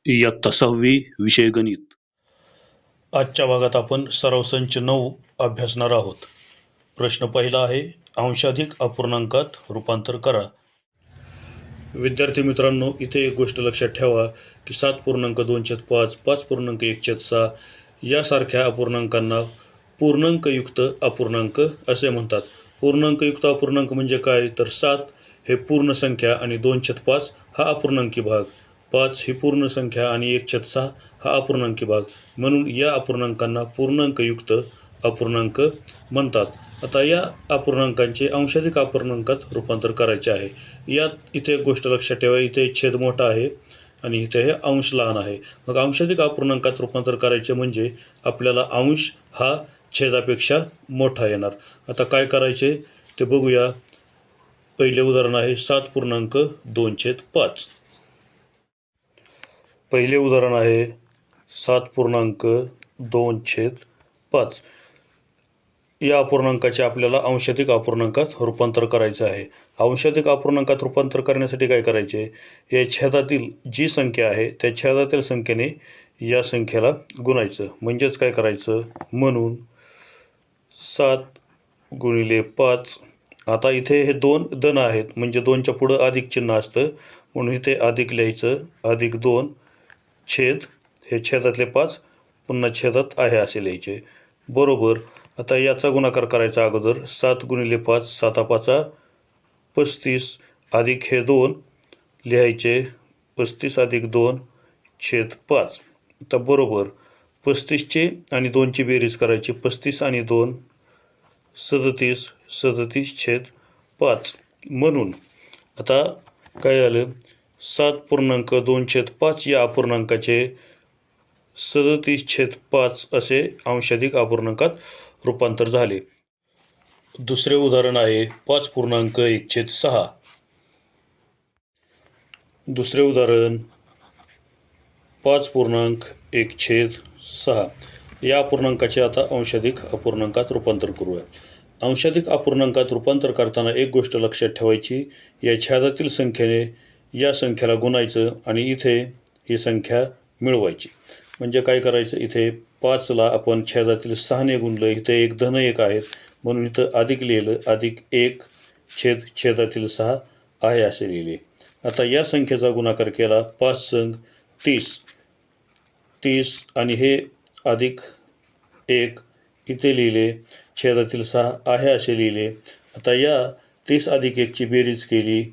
इयत्ता 6वी विषय गणित. आजच्या भागात आपण सराव संच 9 अभ्यासणार आहोत. प्रश्न पहिला आहे, अंशाधिक अपूर्णांकात रूपांतर करा. विद्यार्थी मित्रांनो, इथे एक गोष्ट लक्षात ठेवा की 7.2/5, 5.1/6 यासारख्या अपूर्णांकांना पूर्णांकयुक्त अपूर्णांक असे म्हणतात. पूर्णांकयुक्त अपूर्णांक म्हणजे काय, तर 7 हे पूर्ण संख्या आणि 2/5 हा अपूर्णांकी भाग, 5 ही पूर्ण संख्या आणि 1/6 हा अपूर्णांकी भाग, म्हणून या अपूर्णांकांना पूर्णांकयुक्त अपूर्णांक म्हणतात. आता या अपूर्णांकांचे अंशाधिक अपूर्णांकात रूपांतर करायचे आहे. यात इथे एक गोष्ट लक्षात ठेवा, इथे छेद मोठा आहे आणि इथे हे अंश लहान आहे. मग अंशाधिक अपूर्णांकात रूपांतर करायचे म्हणजे आपल्याला अंश हा छेदापेक्षा मोठा येणार. आता काय करायचे ते बघूया. पहिले उदाहरण आहे 7.2/5. पहिले उदाहरण आहे 7.2/5. या अपूर्णांकाचे आपल्याला अंशाधिक अपूर्णांकात रूपांतर करायचे आहे. अंशाधिक अपूर्णांकात रूपांतर करण्यासाठी काय करायचे, या छेदातील जी संख्या आहे त्या छेदातील संख्येने या संख्येला गुणायचं. म्हणजेच काय करायचं, म्हणून 7 × 5. आता इथे हे 2 धन आहेत म्हणजे 2च्या पुढं अधिक चिन्ह असतं, म्हणून इथे अधिक लिहायचं, +2 छेद हे छेदातले 5 पुन्हा छेदात आहे असे लिहायचे, बरोबर. आता याचा गुणाकार करायचा अगोदर. 7 × 5 7×5 35 अधिक हे 2 लिहायचे, 35 + 2 छेद 5. आता बरोबर 35ची आणि 2ची बेरीज करायची, 35 आणि 2 37, 37 छेद 5. म्हणून आता काय झालं, 7.2/5 या अपूर्णांकाचे 37/5 असे अंशाधिक अपूर्णांकात रूपांतर झाले. दुसरे उदाहरण आहे 5.1/6. दुसरे उदाहरण 5.1/6 या अपूर्णांकाचे आता अंशाधिक अपूर्णांकात रूपांतर करूया. अंशाधिक अपूर्णांकात रूपांतर करताना एक गोष्ट लक्षात ठेवायची, या छेदातील संख्येने या संख्येला गुणायचं आणि इथे ही संख्या मिळवायची. म्हणजे काय करायचं, इथे 5ला आपण छेदातील 6ने गुणलं, इथे एक धन 1 आहेत म्हणून इथं अधिक लिहिलं, +1 छेद छेदातील 6 आहे असे लिहिले. आता या संख्येचा गुणाकार केला, 5 संग 30, 30 आणि हे +1 इथे लिहिले, छेदातील 6 आहे असे लिहिले. आता या 30 + 1ची बेरीज केली,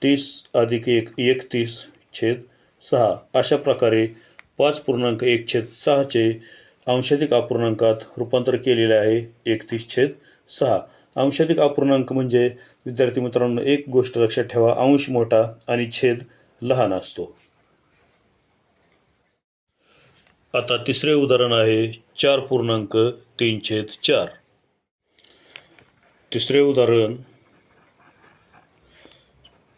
30 + 1 31 छेद 6. अशा प्रकारे 5.1/6चे अंशाधिक अपूर्णांकात रूपांतर केलेले आहे 31/6. अंशाधिक अपूर्णांक म्हणजे विद्यार्थी मित्रांनो एक गोष्ट लक्षात ठेवा, अंश मोठा आणि छेद लहान असतो. आता तिसरे उदाहरण आहे 4.3/4. तिसरे उदाहरण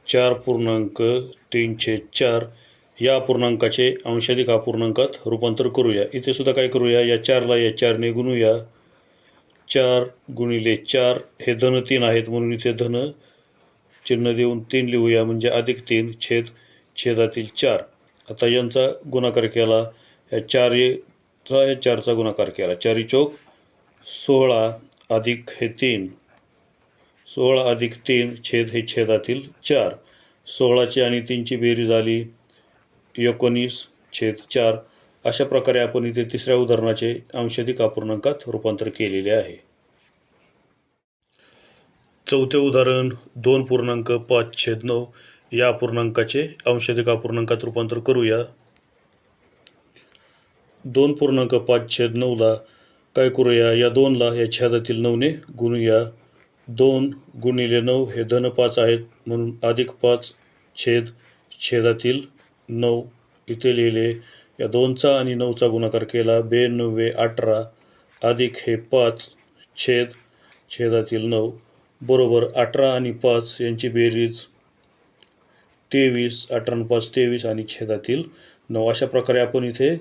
4.3/4 या अपूर्णांकाचे अंशाधिक अपूर्णांकात रूपांतर करूया. इथे सुद्धा काय करूया, या 4ला या 4ने गुणूया. 4 × 4 हे धन 3 आहेत म्हणून इथे धन चिन्ह देऊन 3 लिहूया, म्हणजे +3 छेद छेदातील 4. आता यांचा गुणाकार केला, या 4चा या 4चा गुणाकार केला, 4 चौक 16 अधिक हे 3, 16 अधिक 3 छेद हे छेदातील 4. 16ची आणि 3ची बेरीज आली 19 छेद 4. अशा प्रकारे आपण इथे तिसऱ्या उदाहरणाचे अंशाधिक अपूर्णांकात रूपांतर केलेले आहे. चौथे उदाहरण 2.5/9 या अपूर्णांकाचे अंशाधिक अपूर्णांकात रूपांतर करूया. 2.5/9ला काय करूया, या 2ला या छेदातील 9ने गुणूया. 2 × 9 हे धन 5 आहेत म्हणून +5 छेद छेदातील 9 इथे लिहिले. या 2चा आणि 9चा गुणाकार केला, 92 18 अधिक हे 5 छेद छेदातील 9, बरोबर 18 आणि 5 यांची बेरीज 23, 18 आणि 5 23 आणि छेदातील 9. अशा प्रकारे आपण इथे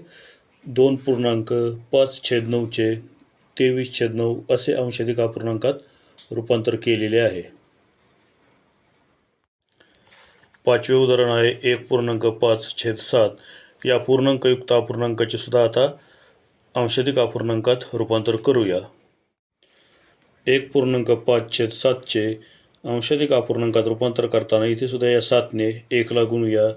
2.5/9चे 23/9 असे अंशाधिक अपूर्णांकात रूपांतर केलेले आहे. पाचवे उदाहरण आहे 1.5/7 या पूर्णांकयुक्त अपूर्णांकाचे सुद्धा आता अंशाधिक अपूर्णांकात रूपांतर करूया. 1.5/7चे अंशाधिक अपूर्णांकात रूपांतर करताना इथे सुद्धा या 7ने 1ला गुणूया.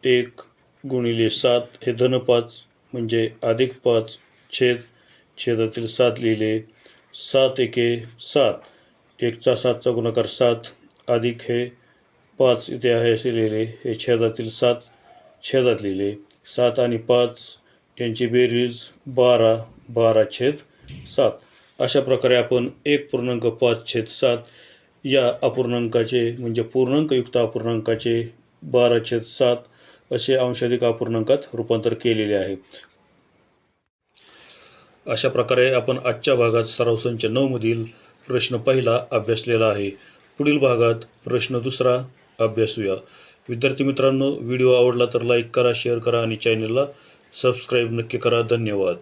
1 गुणिले 7 हे धन 5 म्हणजे अधिक 5 छेदातील 7 लिहिले. 7 एके 7, 1चा 7चा गुणाकार 7 अधिक हे 5 इथे आहे असे लिहिले. हे छेदातील 7 छेदात लिहिले. 7 आणि 5 यांची बेरीज 12, 12/7. अशा प्रकारे आपण 1.5/7 या अपूर्णांकाचे म्हणजे पूर्णांकयुक्त अपूर्णांकाचे 12/7 असे अंशाधिक अपूर्णांकात रूपांतर केलेले आहे. अशा प्रकारे आपण आजच्या भागात सराव संच 9 मधील प्रश्न पहिला अभ्यासलेला आहे. पुढील भागात प्रश्न दुसरा अभ्यासूया. विद्यार्थी मित्रांनो, व्हिडिओ आवडला तर लाईक करा, शेअर करा आणि चॅनलला सबस्क्राईब नक्की करा. धन्यवाद.